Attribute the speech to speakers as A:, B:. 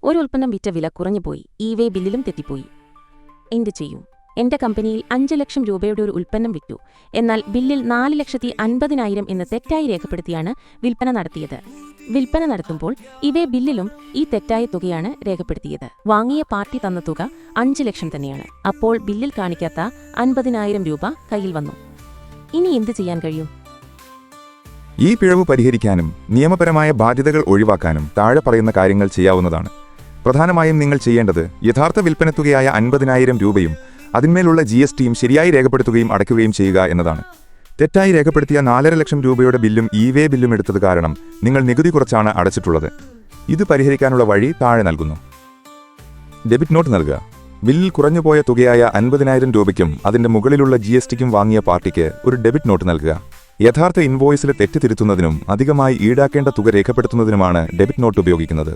A: ഒരു ഉൽപ്പന്നം വിറ്റ വില കുറഞ്ഞുപോയി, ഇവേ ബില്ലിലും തെറ്റിപ്പോയി. എന്ത് ചെയ്യും? എന്റെ കമ്പനിയിൽ 5 ലക്ഷം രൂപയുടെ ഒരു ഉൽപ്പന്നം വിറ്റു. എന്നാൽ ബില്ലിൽ 4,50,000 എന്ന് തെറ്റായി രേഖപ്പെടുത്തിയാണ് വിൽപ്പന നടത്തിയത്. വിൽപ്പന നടത്തുമ്പോൾ ഇവേ ബില്ലിലും ഈ തെറ്റായ തുകയാണ് രേഖപ്പെടുത്തിയത്. വാങ്ങിയ പാർട്ടി തന്ന തുക 5 ലക്ഷം തന്നെയാണ്. അപ്പോൾ ബില്ലിൽ കാണിക്കാത്ത 50,000 രൂപ കയ്യിൽ വന്നു. ഇനി എന്ത് ചെയ്യാൻ കഴിയും?
B: ഈ പിഴവ് പരിഹരിക്കാനും നിയമപരമായ ബാധ്യതകൾ ഒഴിവാക്കാനും താഴെ പറയുന്ന കാര്യങ്ങൾ ചെയ്യാവുന്നതാണ്. പ്രധാനമായും നിങ്ങൾ ചെയ്യേണ്ടത് യഥാർത്ഥ വിൽപ്പനത്തുകയായ 50,000 രൂപയും അതിന്മേലുള്ള GSTയും ശരിയായി രേഖപ്പെടുത്തുകയും അടയ്ക്കുകയും ചെയ്യുക എന്നതാണ്. തെറ്റായി രേഖപ്പെടുത്തിയ 4.5 ലക്ഷം രൂപയുടെ ബില്ലും ഇവേ ബില്ലും എടുത്തത് കാരണം നിങ്ങൾ നികുതി കുറച്ചാണ് അടച്ചിട്ടുള്ളത്. ഇത് പരിഹരിക്കാനുള്ള വഴി താഴെ നൽകുന്നു. ഡെബിറ്റ് നോട്ട് നൽകുക. ബില്ലിൽ കുറഞ്ഞുപോയ തുകയായ 50,000 രൂപയ്ക്കും അതിന്റെ മുകളിലുള്ള GSTക്കും വാങ്ങിയ പാർട്ടിക്ക് ഒരു ഡെബിറ്റ് നോട്ട് നൽകുക. യഥാർത്ഥ ഇൻവോയ്സിലെ തെറ്റ് തിരുത്തുന്നതിനും അധികമായി ഈടാക്കേണ്ട തുക രേഖപ്പെടുത്തുന്നതിനുമാണ് ഡെബിറ്റ് നോട്ട് ഉപയോഗിക്കുന്നത്.